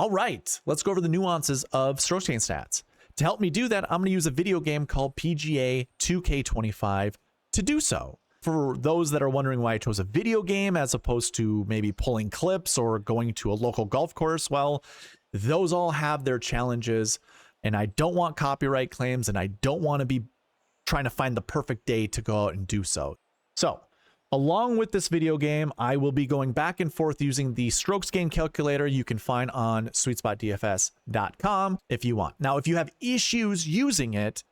All right, let's go over the nuances of strokes gain stats. To help me do that, I'm going to use a video game called PGA 2K25 to do so. For those that are wondering why I chose a video game as opposed to maybe pulling clips or going to a local golf course, well, those all have their challenges, and I don't want copyright claims, and I don't want to be trying to find the perfect day to go out and do so. So, along with this video game, I will be going back and forth using the strokes gain calculator you can find on sweetspotdfs.com if you want. Now, if you have issues using it,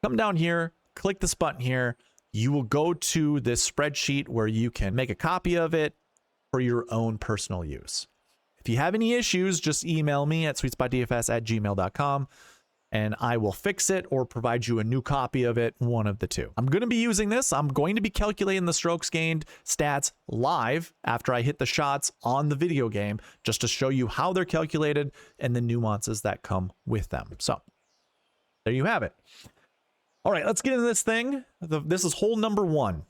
come down here, click this button here. You will go to this spreadsheet where you can make a copy of it for your own personal use. If you have any issues, just email me at sweetspotdfs@gmail.com and I will fix it or provide you a new copy of it, one of the two. I'm going to be using this. I'm going to be calculating the strokes gained stats live after I hit the shots on the video game, just to show you how they're calculated and the nuances that come with them. So there you have it. All right, let's get into this thing. This is hole number 1.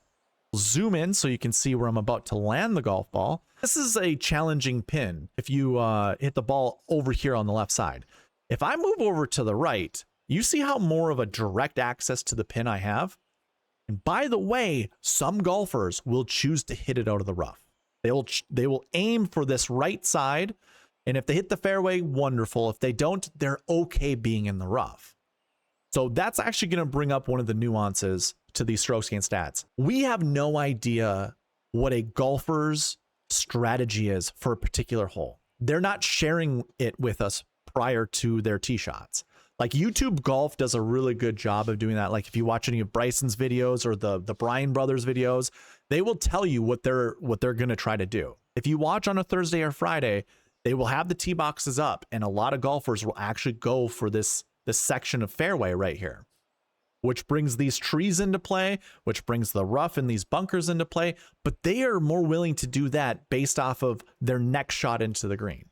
Zoom in so you can see where I'm about to land the golf ball. This is a challenging pin if you hit the ball over here on the left side. If I move over to the right, you see how more of a direct access to the pin I have? And by the way, some golfers will choose to hit it out of the rough. They will aim for this right side, and if they hit the fairway, wonderful. If they don't, they're okay being in the rough. So that's actually going to bring up one of the nuances to these strokes gain stats. We have no idea what a golfer's strategy is for a particular hole. They're not sharing it with us prior to their tee shots. Like YouTube Golf does a really good job of doing that. Like if you watch any of Bryson's videos or the Bryan brothers videos, they will tell you what they're going to try to do. If you watch on a Thursday or Friday, they will have the tee boxes up, and a lot of golfers will actually go for this section of fairway right here, which brings these trees into play, which brings the rough and these bunkers into play, but they are more willing to do that based off of their next shot into the green.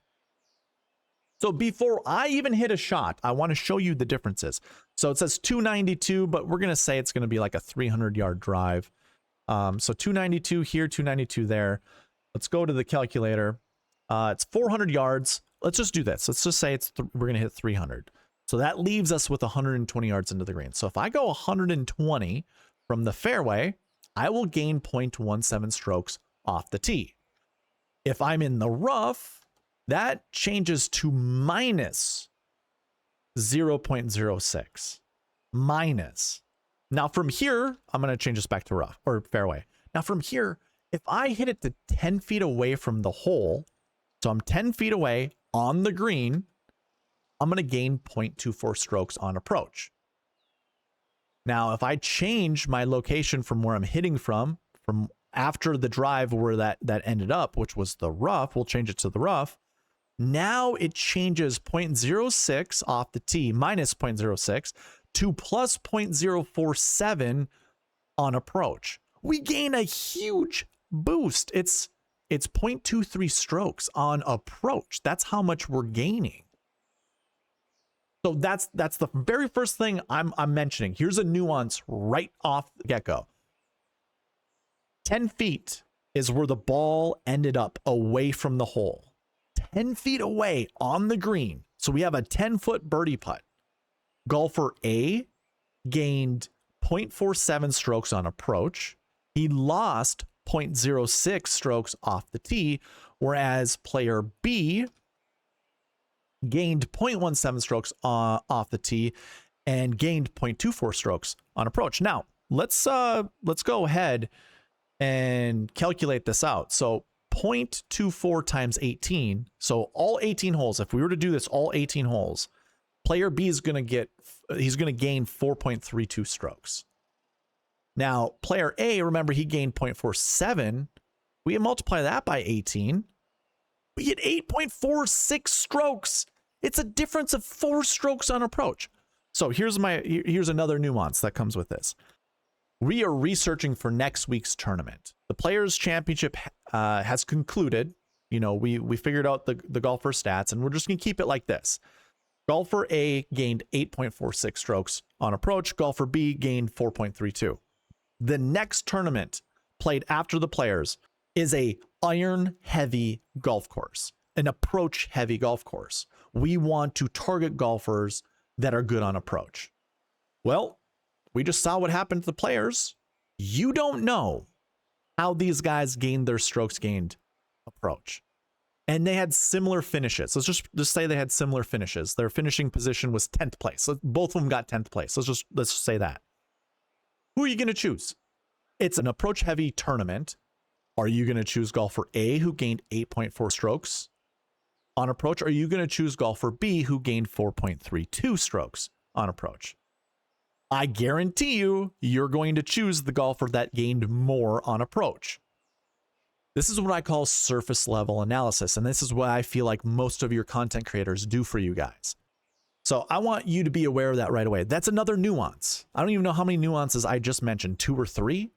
So before I even hit a shot, I want to show you the differences. So it says 292, but we're going to say it's going to be like a 300-yard drive. So 292 here, 292 there. Let's go to the calculator. It's 400 yards. Let's just do this. Let's just say we're going to hit 300. So that leaves us with 120 yards into the green. So if I go 120 from the fairway, I will gain 0.17 strokes off the tee. If I'm in the rough, that changes to minus 0.06. Minus. Now from here, I'm going to change this back to rough or fairway. Now from here, if I hit it to 10 feet away from the hole, so I'm 10 feet away on the green, I'm going to gain 0.24 strokes on approach. Now, if I change my location from where I'm hitting from after the drive where that ended up, which was the rough, we'll change it to the rough. Now it changes 0.06 off the tee, minus 0.06, to plus 0.047 on approach. We gain a huge boost. It's 0.23 strokes on approach. That's how much we're gaining. So that's the very first thing I'm mentioning. Here's a nuance right off the get-go. 10 feet is where the ball ended up away from the hole. 10 feet away on the green. So we have a 10-foot birdie putt. Golfer A gained 0.47 strokes on approach. He lost 0.06 strokes off the tee, whereas player B gained 0.17 strokes off the tee and gained 0.24 strokes on approach. Now, let's go ahead and calculate this out. So 0.24 times 18. So all 18 holes, if we were to do this all 18 holes, player B is going to gain 4.32 strokes. Now, player A, remember he gained 0.47. We multiply that by 18. We get 8.46 strokes. It's a difference of 4 strokes on approach. So here's another nuance that comes with this. We are researching for next week's tournament. The Players Championship has concluded. You know, we figured out the golfer stats, and we're just going to keep it like this. Golfer A gained 8.46 strokes on approach. Golfer B gained 4.32. The next tournament played after the Players is a iron heavy golf course. an approach heavy golf course. We want to target golfers that are good on approach. Well, we just saw what happened to the players. You don't know how these guys gained their strokes gained approach. And they had similar finishes. Let's just say they had similar finishes. Their finishing position was 10th place. So both of them got 10th place. Let's just say that. Who are you going to choose? It's an approach heavy tournament. Are you going to choose golfer A, who gained 8.4 strokes on approach? Or are you going to choose golfer B, who gained 4.32 strokes on approach? I guarantee you, you're going to choose the golfer that gained more on approach. This is what I call surface level analysis. And this is what I feel like most of your content creators do for you guys. So I want you to be aware of that right away. That's another nuance. I don't even know how many nuances I just mentioned, 2 or 3,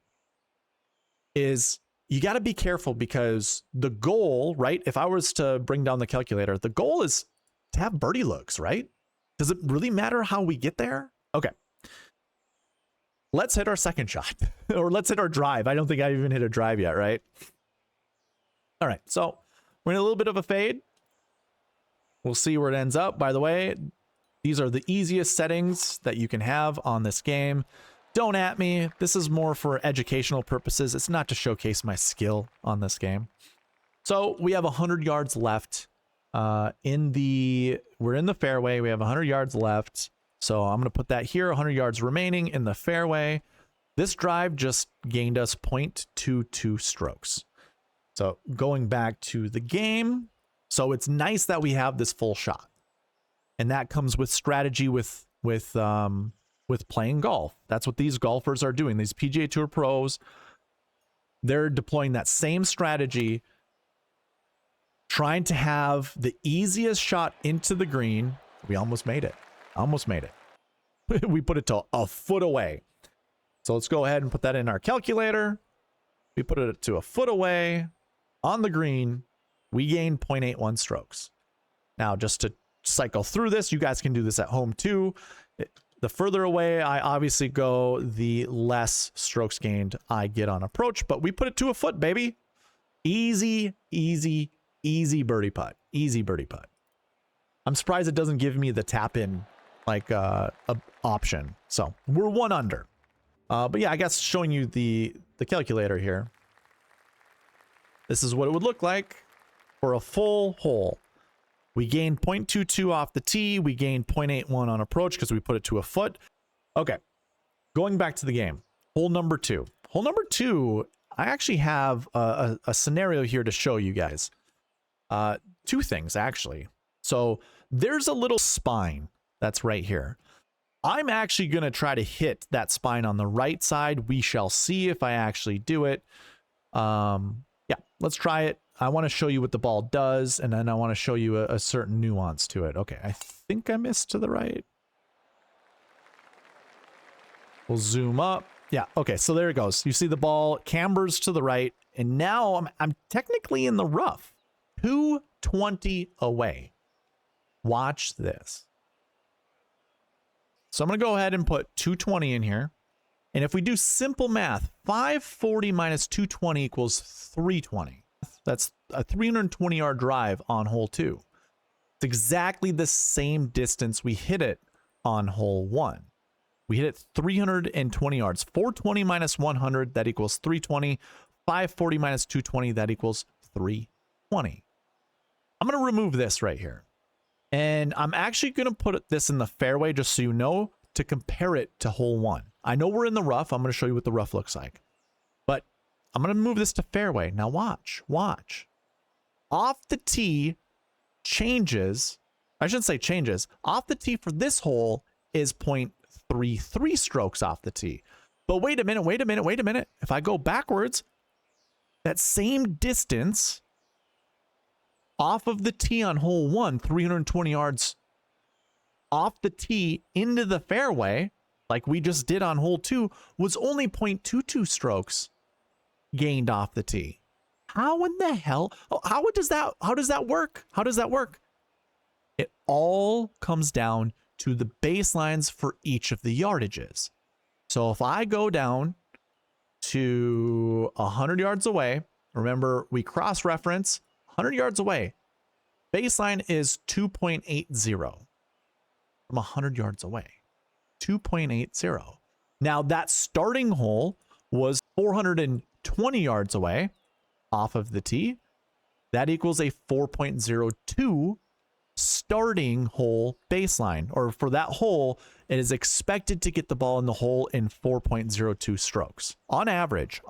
is you got to be careful, because the goal, right? If I was to bring down the calculator, the goal is to have birdie looks, right? Does it really matter how we get there? Okay. Let's hit our second shot, or let's hit our drive. I don't think I even hit a drive yet, right? All right, so we're in a little bit of a fade. We'll see where it ends up. By the way, these are the easiest settings that you can have on this game. Don't at me. This is more for educational purposes. It's not to showcase my skill on this game. So we have 100 yards left. We're in the fairway. We have 100 yards left. So I'm going to put that here, 100 yards remaining in the fairway. This drive just gained us 0.22 strokes. So going back to the game. So it's nice that we have this full shot. And that comes with strategy with playing golf. That's what these golfers are doing. These PGA Tour pros, they're deploying that same strategy, trying to have the easiest shot into the green. We almost made it. Almost made it. We put it to a foot away. So let's go ahead and put that in our calculator. We put it to a foot away on the green. We gained 0.81 strokes. Now, just to cycle through this, you guys can do this at home too. The further away I obviously go, the less strokes gained I get on approach, but we put it to a foot, baby. Easy, easy, easy birdie putt. Easy birdie putt. I'm surprised it doesn't give me the tap in like option. So we're 1 under. But yeah, I guess showing you the calculator here. This is what it would look like for a full hole. We gained 0.22 off the tee. We gained 0.81 on approach because we put it to a foot. Okay, going back to the game. Hole number 2. Hole number 2, I actually have a scenario here to show you guys. 2 things, actually. So there's a little spine that's right here. I'm actually going to try to hit that spine on the right side. We shall see if I actually do it. Yeah, let's try it. I want to show you what the ball does, and then I want to show you a certain nuance to it. Okay, I think I missed to the right. We'll zoom up. Yeah, okay, so there it goes. You see the ball cambers to the right, and now I'm technically in the rough. 220 away. Watch this. So I'm going to go ahead and put 220 in here. And if we do simple math, 540 minus 220 equals 320. That's a 320-yard drive on hole 2. It's exactly the same distance we hit it on hole 1. We hit it 320 yards. 420 minus 100, that equals 320. 540 minus 220, that equals 320. I'm going to remove this right here. And I'm actually going to put this in the fairway just so you know, to compare it to hole 1. I know we're in the rough. I'm going to show you what the rough looks like. But I'm going to move this to fairway. Now watch. Off the tee changes. I shouldn't say changes. Off the tee for this hole is 0.33 strokes off the tee. But wait a minute. If I go backwards, that same distance off of the tee on hole 1, 320 yards off the tee into the fairway, like we just did on hole 2, was only 0.22 strokes gained off the tee. How in the hell? How does that work? It all comes down to the baselines for each of the yardages. So if I go down to 100 yards away, remember we cross-reference 100 yards away. Baseline is 2.80 from 100 yards away. 2.80. Now that starting hole was 420 yards away off of the tee. That equals a 4.02 starting hole baseline, or for that hole, it is expected to get the ball in the hole in 4.02 strokes on average.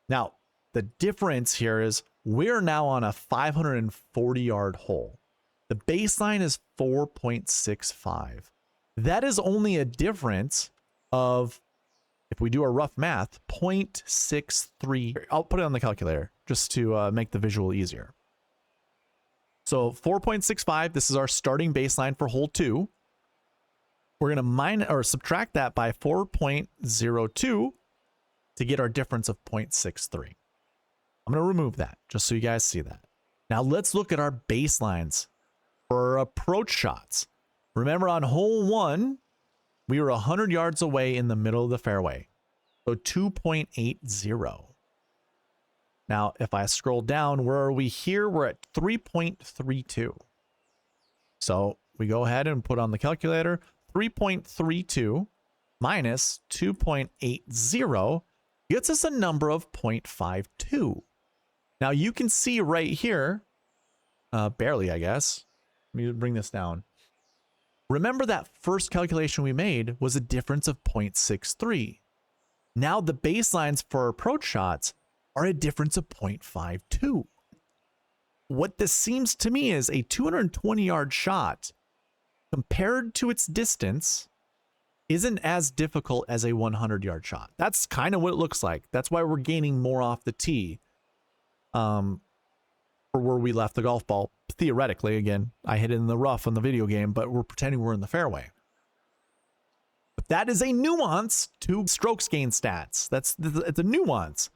Now, the difference here is we're now on a 540 yard hole. The baseline is 4.65. That is only a difference of, if we do our rough math, 0.63. I'll put it on the calculator just to make the visual easier. So 4.65, this is our starting baseline for hole 2. We're going to subtract that by 4.02 to get our difference of 0.63. I'm going to remove that just so you guys see that. Now let's look at our baselines for approach shots. Remember on hole 1, we were 100 yards away in the middle of the fairway. So 2.80. Now, if I scroll down, where are we here? We're at 3.32. So we go ahead and put on the calculator, 3.32 minus 2.80 gets us a number of 0.52. Now you can see right here, barely, I guess. Let me bring this down. Remember that first calculation we made was a difference of 0.63. Now the baselines for approach shots are a difference of 0.52. What this seems to me is a 220 yard shot compared to its distance isn't as difficult as a 100 yard shot. That's kind of what it looks like. That's why we're gaining more off the tee for where we left the golf ball. Theoretically, again, I hit it in the rough on the video game, but we're pretending we're in the fairway. But that is a nuance to strokes gain stats. It's a nuance.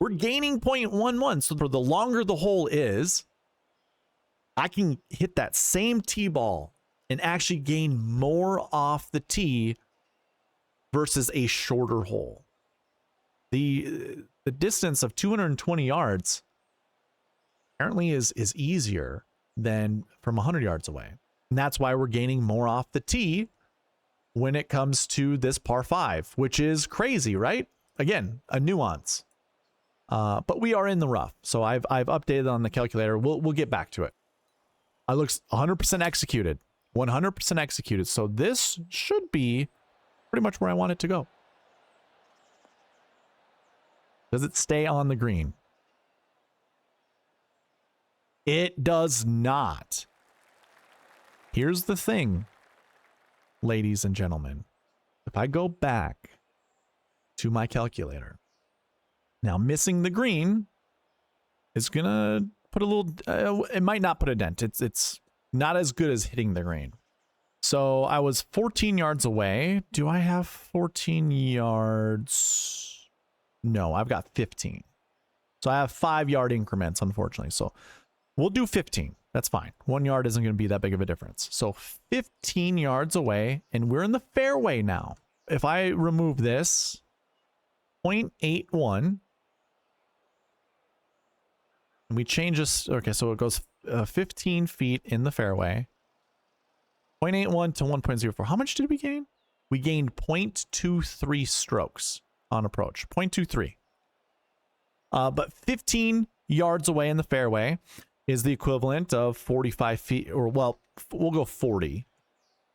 We're gaining 0.11. So for the longer the hole is, I can hit that same tee ball and actually gain more off the tee versus a shorter hole. The distance of 220 yards apparently is easier than from 100 yards away. And that's why we're gaining more off the tee when it comes to this par 5, which is crazy, right? Again, a nuance. But we are in the rough. So I've updated on the calculator. We'll get back to it. It looks 100% executed. 100% executed. So this should be pretty much where I want it to go. Does it stay on the green? It does not. Here's the thing, ladies and gentlemen. If I go back to my calculator, now missing the green is going to put a little, it might not put a dent. It's not as good as hitting the green. So I was 14 yards away. Do I have 14 yards? No, I've got 15. So I have 5 yard increments, unfortunately. So we'll do 15. That's fine. 1 yard isn't going to be that big of a difference. So 15 yards away, and we're in the fairway now. If I remove this, 0.81, and we change this, okay, so it goes 15 feet in the fairway, 0.81 to 1.04. How much did we gain? We gained 0.23 strokes on approach, 0.23. But 15 yards away in the fairway is the equivalent of 45 feet, or well, we'll go 40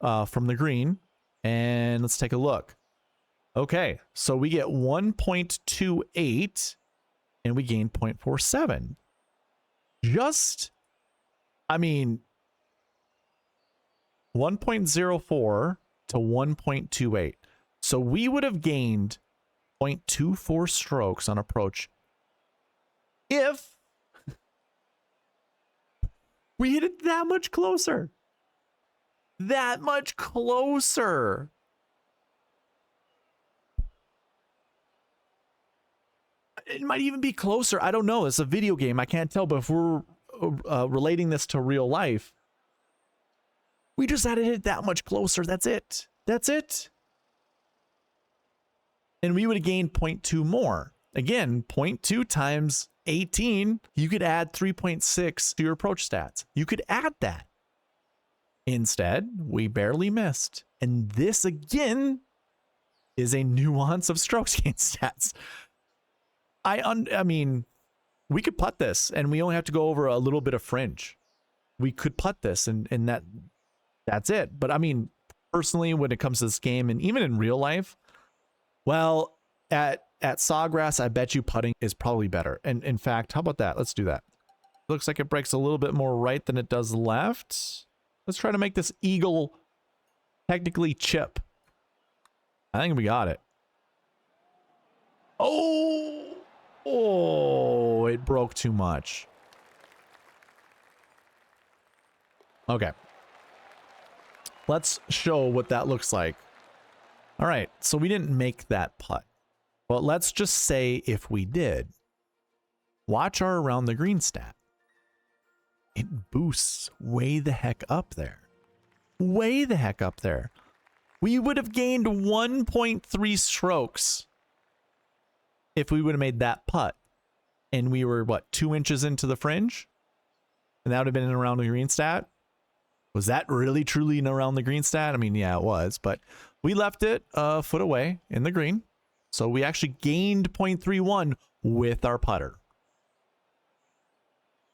from the green. And let's take a look. Okay, so we get 1.28 and we gain 0.47. Just, I mean, 1.04 to 1.28. So we would have gained 0.24 strokes on approach if we hit it that much closer. That much closer. It might even be closer. I don't know. It's a video game. I can't tell. But if we're relating this to real life, we just had to hit that much closer. That's it. That's it. And we would have gained 0.2 more. again, 0.2 times 18, you could add 3.6 to your approach stats. You could add that. Instead, we barely missed. And this again is a nuance of strokes gain stats. I mean, we could putt this and we only have to go over a little bit of fringe. We could putt this and that's it. But I mean, personally, when it comes to this game and even in real life, well, at Sawgrass, I bet you putting is probably better. And in fact, how about that? Let's do that. Looks like it breaks a little bit more right than it does left. Let's try to make this eagle technically chip. I think we got it. Oh, it broke too much. Okay. Let's show what that looks like. All right, so we didn't make that putt. But let's just say if we did. Watch our around the green stat. It boosts way the heck up there. Way the heck up there. We would have gained 1.3 strokes if we would have made that putt. And we were, what, 2 inches into the fringe? And that would have been an around the green stat? Was that really truly an around the green stat? I mean, yeah, it was. But we left it a foot away in the green. So we actually gained 0.31 with our putter.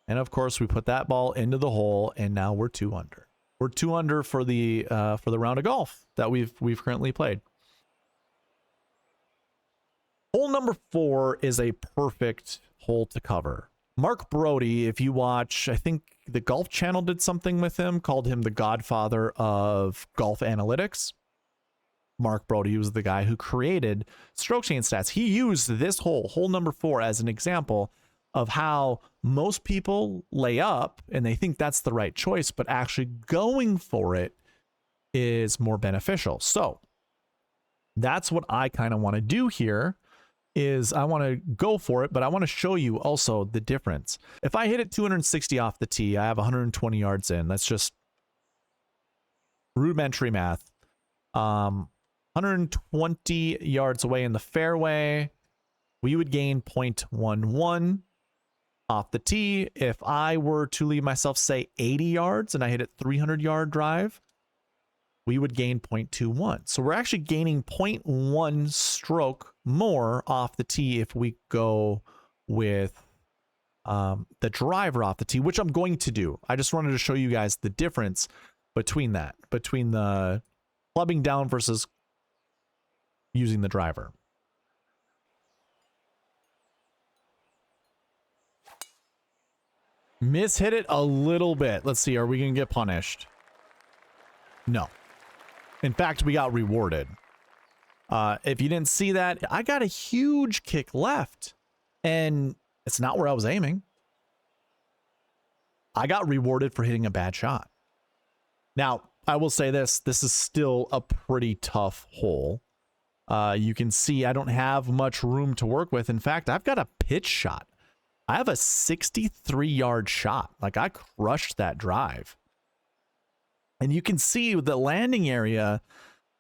And of course, we put that ball into the hole, and now we're 2 under. We're 2 under for the round of golf that we've currently played. Hole number 4 is a perfect hole to cover. Mark Brody, if you watch, I think the Golf Channel did something with him, called him the godfather of golf analytics. Mark Brody was the guy who created stroke chain stats. He used this hole number 4, as an example of how most people lay up and they think that's the right choice, but actually going for it is more beneficial. So that's what I kind of want to do here is I want to go for it, but I want to show you also the difference. If I hit it 260 off the tee, I have 120 yards in. That's just rudimentary math. 120 yards away in the fairway, we would gain 0.11 off the tee. If I were to leave myself, say, 80 yards and I hit it 300-yard drive, we would gain 0.21. So we're actually gaining 0.1 stroke more off the tee if we go with the driver off the tee, which I'm going to do. I just wanted to show you guys the difference between that, between the clubbing down versus using the driver. Mishit it a little bit. Let's see. Are we going to get punished? No. In fact, we got rewarded. If you didn't see that, I got a huge kick left. And it's not where I was aiming. I got rewarded for hitting a bad shot. Now, I will say this. This is still a pretty tough hole. You can see I don't have much room to work with. In fact, I've got a pitch shot. I have a 63-yard shot. Like, I crushed that drive. And you can see the landing area,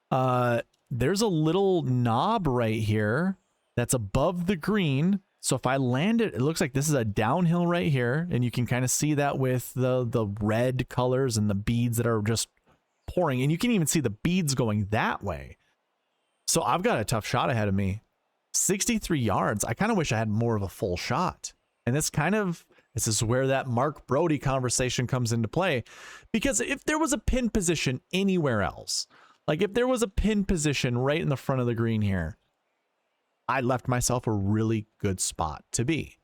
there's a little knob right here that's above the green. So if I land it, it looks like this is a downhill right here. And you can kind of see that with the red colors and the beads that are just pouring. And you can even see the beads going that way. So I've got a tough shot ahead of me. 63 yards. I kind of wish I had more of a full shot. And this is where that Mark Brody conversation comes into play. Because if there was a pin position anywhere else, like if there was a pin position right in the front of the green here, I left myself a really good spot to be.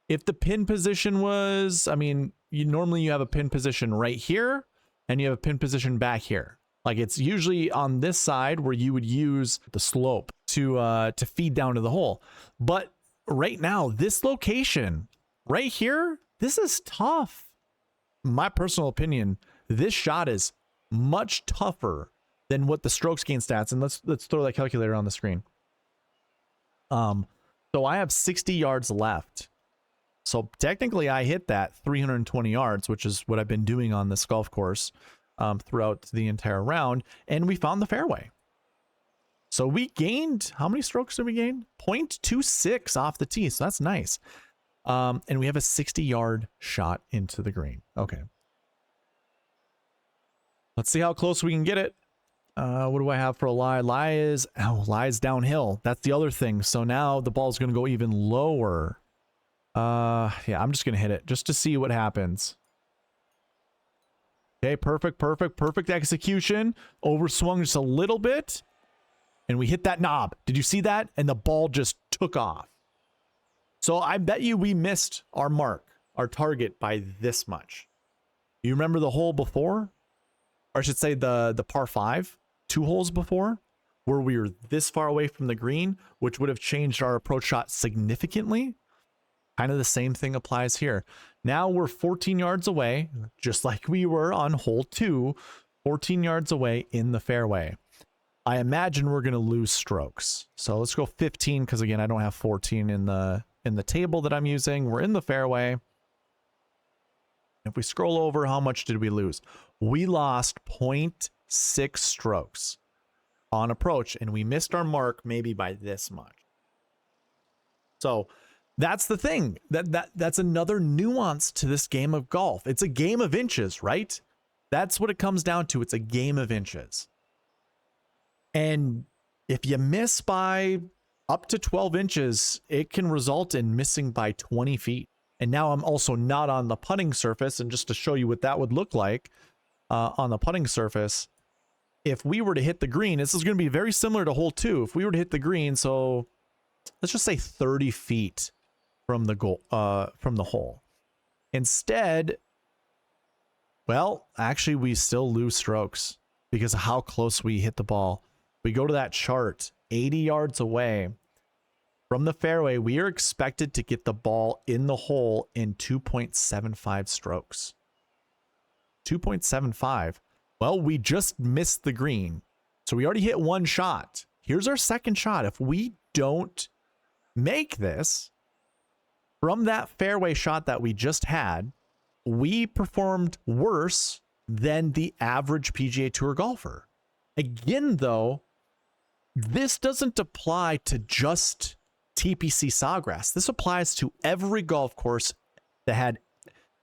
If the pin position was, I mean, normally you have a pin position right here and you have a pin position back here. Like it's usually on this side where you would use the slope to feed down to the hole. But right now, this location right here, this is tough. My personal opinion, this shot is much tougher than what the strokes gain stats. And let's throw that calculator on the screen. So I have 60 yards left. So technically I hit that 320 yards, which is what I've been doing on this golf course throughout the entire round. And we found the fairway. So we gained, how many strokes did we gain? 0.26 off the tee. So that's nice. And we have a 60-yard shot into the green. Okay. Let's see how close we can get it. What do I have for a lie? Lie is downhill. That's the other thing. So now the ball's going to go even lower. Yeah, I'm just going to hit it just to see what happens. Okay, perfect execution. Overswung just a little bit. And we hit that knob. Did you see that? And the ball just took off. So I bet you we missed our mark, our target by this much. You remember the hole before? Or I should say the par 5, 2 holes before, where we were this far away from the green, which would have changed our approach shot significantly. Kind of the same thing applies here. Now we're 14 yards away, just like we were on hole 2, 14 yards away in the fairway. I imagine we're going to lose strokes. So let's go 15, because again, I don't have 14 in the table that I'm using. We're in the fairway. If we scroll over, how much did we lose? We lost 0.6 strokes on approach, and we missed our mark maybe by this much. So that's the thing. That's another nuance to this game of golf. It's a game of inches, right? That's what it comes down to. It's a game of inches. And if you miss by up to 12 inches, it can result in missing by 20 feet. And now I'm also not on the putting surface. And just to show you what that would look like on the putting surface, if we were to hit the green, this is going to be very similar to hole 2. If we were to hit the green, so let's just say 30 feet from the goal, from the hole. Instead, well, actually, we still lose strokes because of how close we hit the ball. We go to that chart, 80 yards away from the fairway. We are expected to get the ball in the hole in 2.75 strokes. 2.75. Well, we just missed the green. So we already hit one shot. Here's our second shot. If we don't make this from that fairway shot that we just had, we performed worse than the average PGA Tour golfer. Again, though, this doesn't apply to just TPC Sawgrass. This applies to every golf course that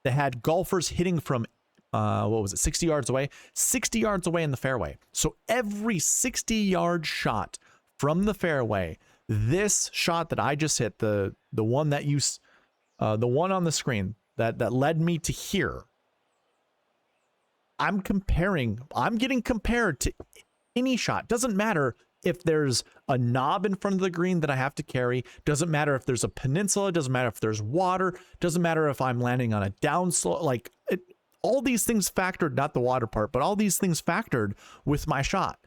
had golfers hitting from 60 yards away? 60 yards away in the fairway. So every 60-yard shot from the fairway, this shot that I just hit, the one that the one on the screen that led me to here, I'm getting compared to any shot. Doesn't matter if there's a knob in front of the green that I have to carry. Doesn't matter if there's a peninsula. Doesn't matter if there's water. Doesn't matter if I'm landing on a downslope. Like all these things factored, not the water part, but all these things factored with my shot.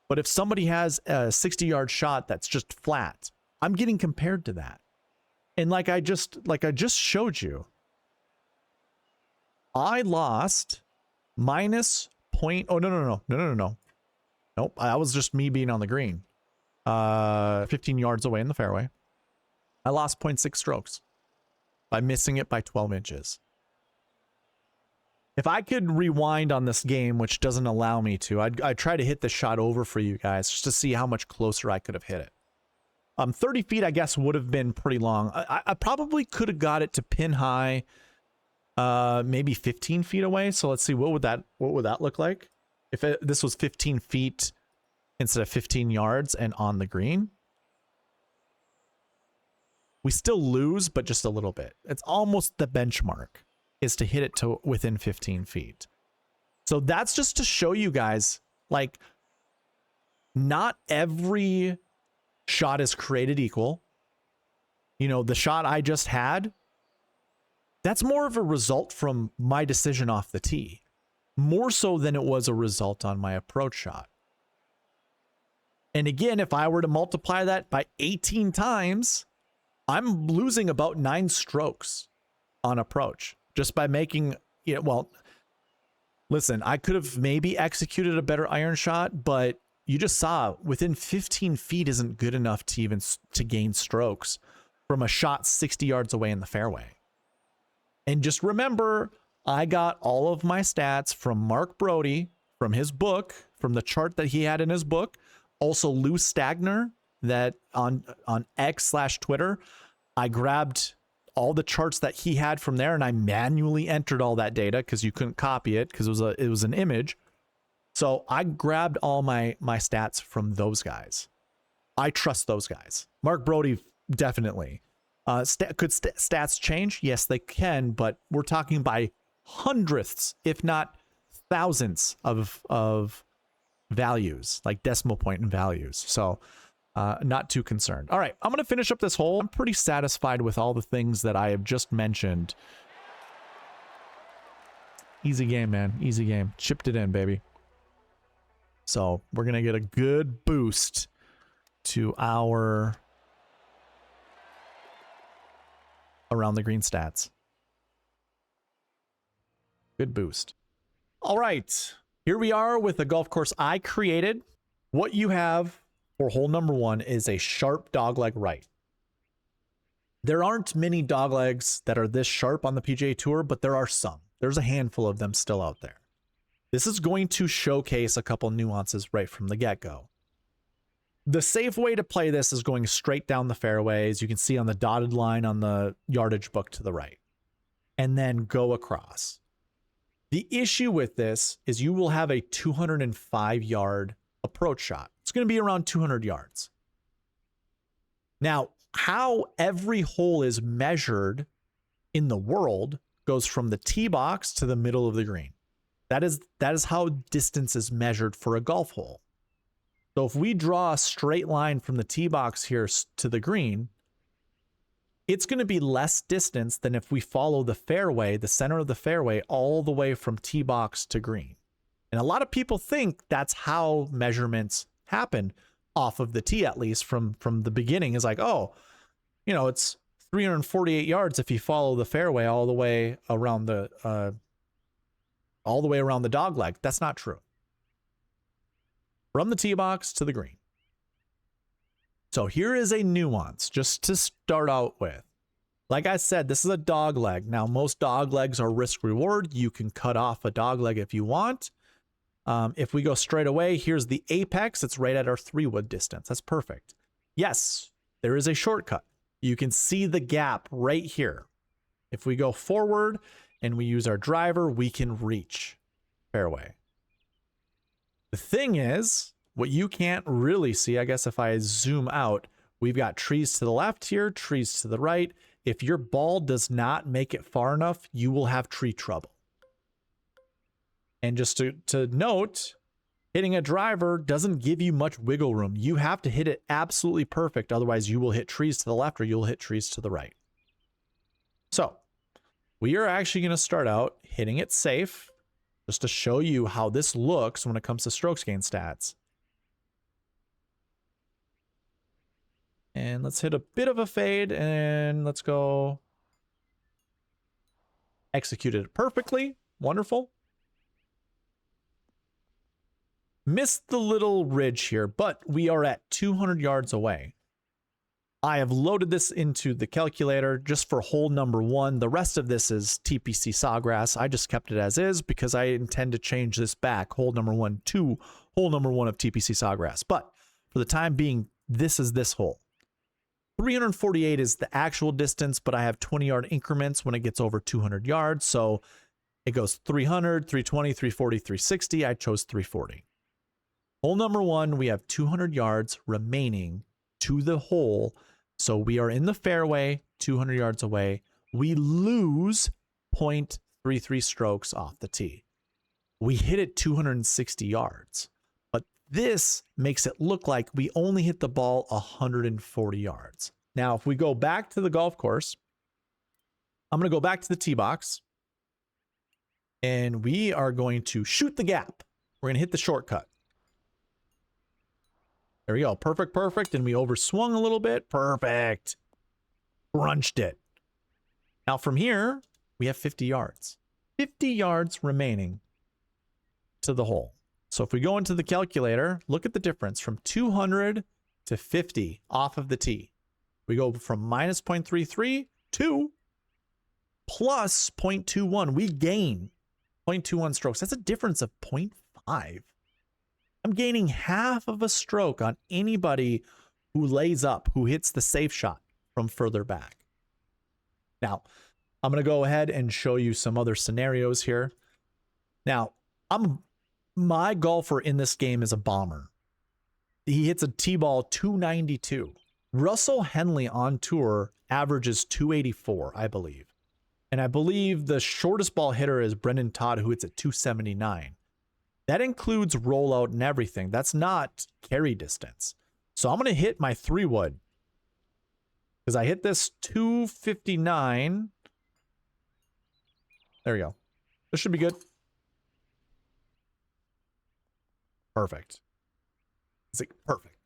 But if somebody has a 60-yard shot that's just flat, I'm getting compared to that. And like I just showed you, I lost minus point. Oh, no. Nope. That was just me being on the green. 15 yards away in the fairway. I lost 0.6 strokes by missing it by 12 inches. If I could rewind on this game, which doesn't allow me to, I'd try to hit the shot over for you guys just to see how much closer I could have hit it. 30 feet, I guess, would have been pretty long. I probably could have got it to pin high, maybe 15 feet away. So let's see, what would that look like if this was 15 feet instead of 15 yards and on the green? We still lose, but just a little bit. It's almost the benchmark is to hit it to within 15 feet. So that's just to show you guys, like, not every shot is created equal. You know, the shot I just had, that's more of a result from my decision off the tee, more so than it was a result on my approach shot. And again, if I were to multiply that by 18 times, I'm losing about 9 strokes on approach just by making, you know, well, listen, I could have maybe executed a better iron shot, but you just saw within 15 feet isn't good enough to even to gain strokes from a shot 60 yards away in the fairway. And just remember, I got all of my stats from Mark Brody, from his book, from the chart that he had in his book. Also, Lou Stagner, that on X/Twitter, I grabbed all the charts that he had from there and I manually entered all that data because you couldn't copy it because it was an image. So I grabbed all my stats from those guys. I trust those guys. Mark Brody, definitely. Could stats change? Yes, they can, but we're talking by hundredths, if not thousands of values, like decimal point in values. So not too concerned. All right, I'm going to finish up this hole. I'm pretty satisfied with all the things that I have just mentioned. Easy game, man. Easy game. Chipped it in, baby. So we're going to get a good boost to our around the green stats. Good boost. All right. Here we are with the golf course I created. What you have for hole number 1 is a sharp dogleg right. There aren't many doglegs that are this sharp on the PGA Tour, but there are some. There's a handful of them still out there. This is going to showcase a couple nuances right from the get-go. The safe way to play this is going straight down the fairway, as you can see on the dotted line on the yardage book to the right, and then go across. The issue with this is you will have a 205-yard approach shot. It's going to be around 200 yards. Now, how every hole is measured in the world goes from the tee box to the middle of the green. That is how distance is measured for a golf hole. So if we draw a straight line from the tee box here to the green, it's going to be less distance than if we follow the fairway, the center of the fairway, all the way from tee box to green. And a lot of people think that's how measurements happen off of the tee, at least from the beginning. Is like, oh, you know, it's 348 yards if you follow the fairway all the way around the dogleg. That's not true. From the tee box to the green. So here is a nuance just to start out with. Like I said, this is a dog leg. Now, most dog legs are risk reward. You can cut off a dog leg if you want. If we go straight away, here's the apex. It's right at our 3-wood distance. That's perfect. Yes, there is a shortcut. You can see the gap right here. If we go forward and we use our driver, we can reach fairway. The thing is, what you can't really see, I guess if I zoom out, we've got trees to the left here, trees to the right. If your ball does not make it far enough, you will have tree trouble. And just to note, hitting a driver doesn't give you much wiggle room. You have to hit it absolutely perfect. Otherwise, you will hit trees to the left or you'll hit trees to the right. So we are actually going to start out hitting it safe just to show you how this looks when it comes to strokes gain stats. And let's hit a bit of a fade and let's go. Executed it perfectly. Wonderful. Missed the little ridge here, but we are at 200 yards away. I have loaded this into the calculator just for hole number 1. The rest of this is TPC Sawgrass. I just kept it as is because I intend to change this back, hole number 1 to hole number 1 of TPC Sawgrass. But for the time being, this is this hole. 348 is the actual distance, but I have 20-yard increments when it gets over 200 yards. So it goes 300, 320, 340, 360. I chose 340. Hole number 1, we have 200 yards remaining to the hole. So we are in the fairway, 200 yards away. We lose 0.33 strokes off the tee. We hit it 260 yards. But this makes it look like we only hit the ball 140 yards. Now, if we go back to the golf course, I'm going to go back to the tee box. And we are going to shoot the gap. We're going to hit the shortcut. There we go. Perfect, perfect. And we overswung a little bit. Perfect. Crunched it. Now from here, we have 50 yards. 50 yards remaining to the hole. So if we go into the calculator, look at the difference from 200 to 50 off of the tee. We go from minus 0.33 to plus 0.21. We gain 0.21 strokes. That's a difference of 0.5. I'm gaining half of a stroke on anybody who lays up, who hits the safe shot from further back. Now, I'm going to go ahead and show you some other scenarios here. Now, my golfer in this game is a bomber. He hits a T-ball 292. Russell Henley on tour averages 284, I believe. And I believe the shortest ball hitter is Brendan Todd, who hits at 279. That includes rollout and everything. That's not carry distance. So I'm going to hit my 3-wood. Because I hit this 259. There we go. This should be good. Perfect. It's like perfect.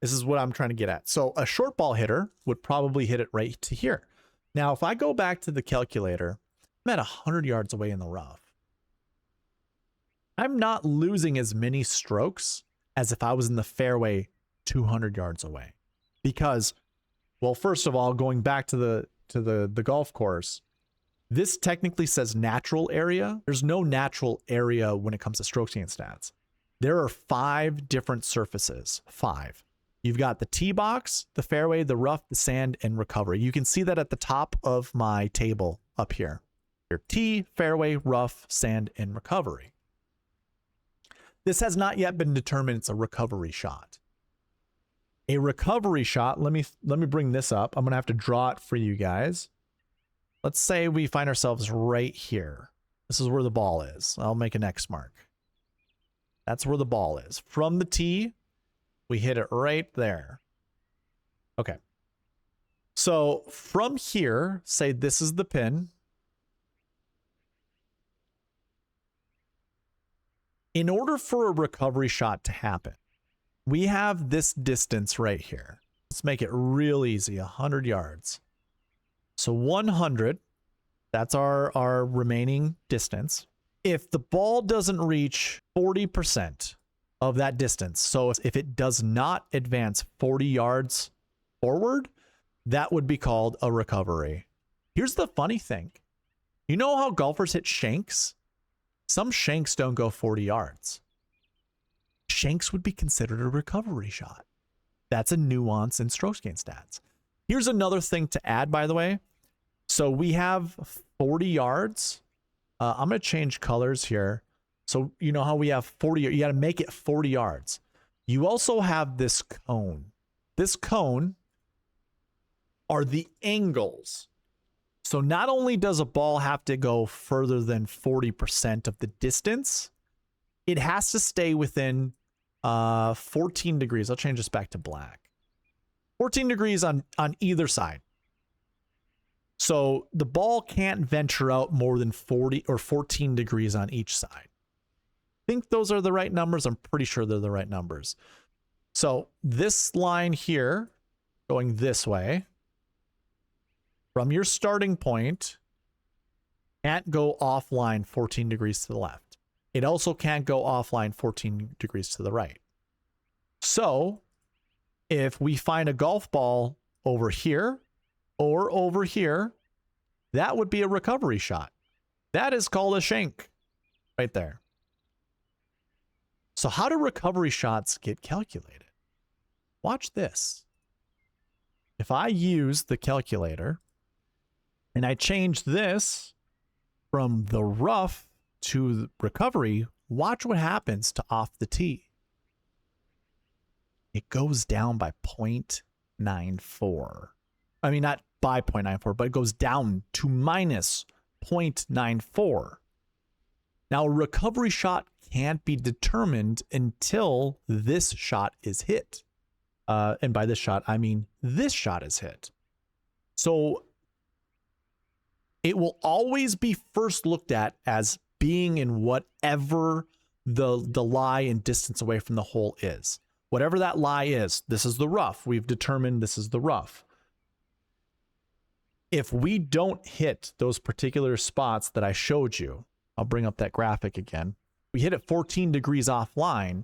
This is what I'm trying to get at. So a short ball hitter would probably hit it right to here. Now, if I go back to the calculator, I'm at 100 yards away in the rough. I'm not losing as many strokes as if I was in the fairway 200 yards away. Because, well, first of all, going back to the golf course, this technically says natural area. There's no natural area when it comes to stroke gain stats. There are 5 different surfaces. 5. You've got the tee box, the fairway, the rough, the sand, and recovery. You can see that at the top of my table up here. Your tee, fairway, rough, sand, and recovery. This has not yet been determined. It's a recovery shot. A recovery shot, let me bring this up. I'm going to have to draw it for you guys. Let's say we find ourselves right here. This is where the ball is. I'll make an X mark. That's where the ball is. From the tee, we hit it right there. Okay. So from here, say this is the pin. In order for a recovery shot to happen, we have this distance right here. Let's make it real easy, 100 yards. So 100, that's our remaining distance. If the ball doesn't reach 40% of that distance, so if it does not advance 40 yards forward, that would be called a recovery. Here's the funny thing. You know how golfers hit shanks? Some shanks don't go 40 yards. Shanks would be considered a recovery shot. That's a nuance in stroke gain stats. Here's another thing to add, by the way. So we have 40 yards. I'm going to change colors here. So you know how we have 40, you got to make it 40 yards. You also have this cone. This cone are the angles. So not only does a ball have to go further than 40% of the distance, it has to stay within 14 degrees. I'll change this back to black. 14 degrees on either side. So the ball can't venture out more than 40 or 14 degrees on each side. I think those are the right numbers. I'm pretty sure they're the right numbers. So this line here going this way from your starting point can't go offline 14 degrees to the left. It also can't go offline 14 degrees to the right. So if we find a golf ball over here or over here, that would be a recovery shot. That is called a shank right there. So how do recovery shots get calculated? Watch this. If I use the calculator and I change this from the rough to the recovery, watch what happens to off the tee. It goes down by 0.94. I mean, not by 0.94, but it goes down to minus 0.94. Now, a recovery shot can't be determined until this shot is hit. And by this shot, I mean this shot is hit. So it will always be first looked at as being in whatever the lie and distance away from the hole is. Whatever that lie is, this is the rough. We've determined this is the rough. If we don't hit those particular spots that I showed you, I'll bring up that graphic again. We hit it 14 degrees offline,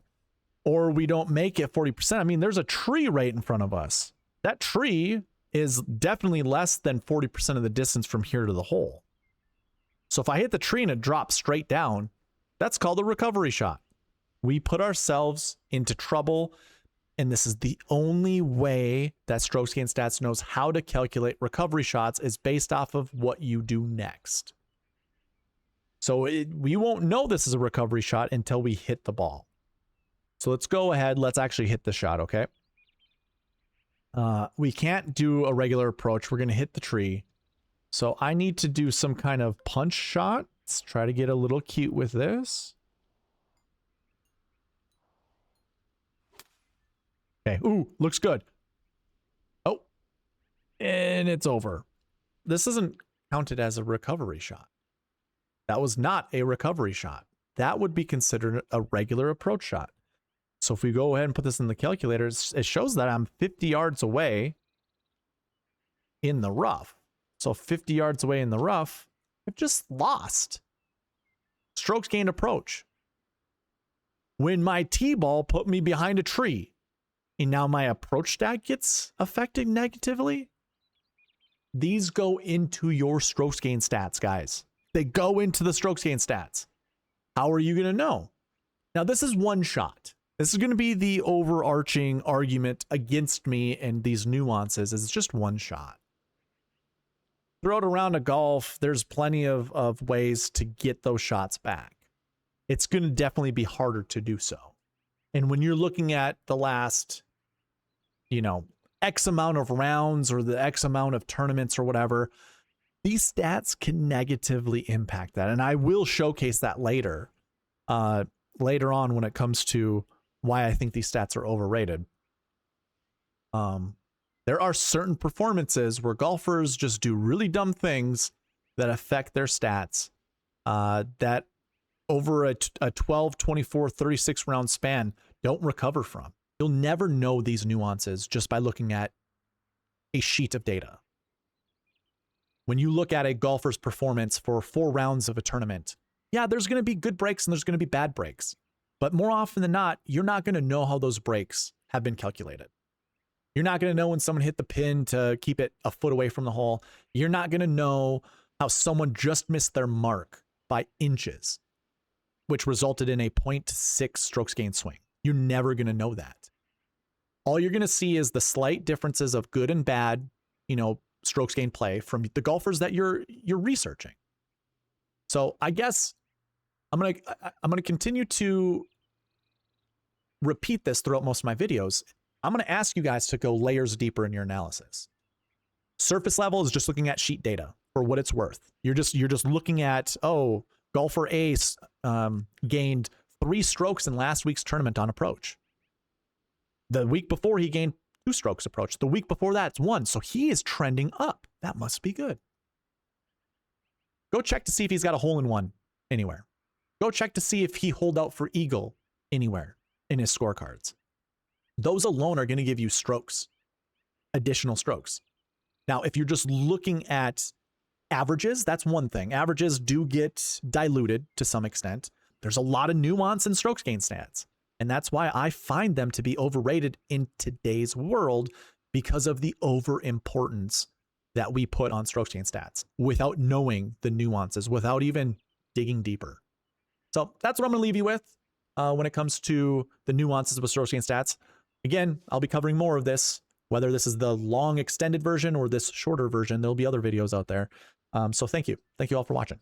or we don't make it 40%. I mean, there's a tree right in front of us. That tree is definitely less than 40% of the distance from here to the hole. So if I hit the tree and it drops straight down, that's called a recovery shot. We put ourselves into trouble, and this is the only way that Strokes Gained Stats knows how to calculate recovery shots is based off of what you do next. So we won't know this is a recovery shot until we hit the ball. So let's go ahead. Let's actually hit the shot, okay? We can't do a regular approach. We're going to hit the tree. So I need to do some kind of punch shot. Let's try to get a little cute with this. Okay. Ooh, looks good. Oh, and it's over. This isn't counted as a recovery shot. That was not a recovery shot. That would be considered a regular approach shot. So if we go ahead and put this in the calculator, it shows that I'm 50 yards away in the rough. So 50 yards away in the rough, I've just lost. Strokes gained approach. When my T-ball put me behind a tree, and now my approach stat gets affected negatively. These go into your strokes gained stats, guys. They go into the strokes gained stats. How are you going to know? Now, this is one shot. This is going to be the overarching argument against me and these nuances is it's just one shot. Throughout a round of golf, there's plenty of ways to get those shots back. It's going to definitely be harder to do so. And when you're looking at the last, X amount of rounds or the X amount of tournaments or whatever, these stats can negatively impact that. And I will showcase that later on when it comes to why I think these stats are overrated. There are certain performances where golfers just do really dumb things that affect their stats that over a 12, 24, 36 round span don't recover from. You'll never know these nuances just by looking at a sheet of data. When you look at a golfer's performance for 4 rounds of a tournament, yeah, there's going to be good breaks and there's going to be bad breaks. But more often than not, you're not going to know how those breaks have been calculated. You're not going to know when someone hit the pin to keep it a foot away from the hole. You're not going to know how someone just missed their mark by inches, which resulted in a 0.6 strokes gained swing. You're never going to know that. All you're going to see is the slight differences of good and bad, strokes gained play from the golfers that you're researching. So I guess I'm going to continue to repeat this throughout most of my videos. I'm going to ask you guys to go layers deeper in your analysis. Surface level is just looking at sheet data for what it's worth. You're just looking at, golfer A gained 3 strokes in last week's tournament on approach. The week before he gained 2 strokes approach. The week before that, it's 1. So he is trending up. That must be good. Go check to see if he's got a hole-in-one anywhere. Go check to see if he holed out for eagle anywhere in his scorecards. Those alone are going to give you strokes, additional strokes. Now, if you're just looking at averages, that's one thing. Averages do get diluted to some extent. There's a lot of nuance in strokes gained stats. And that's why I find them to be overrated in today's world because of the over-importance that we put on strokes gained stats without knowing the nuances, without even digging deeper. So that's what I'm going to leave you with when it comes to the nuances of strokes gained stats. Again, I'll be covering more of this, whether this is the long extended version or this shorter version. There'll be other videos out there. So thank you. Thank you all for watching.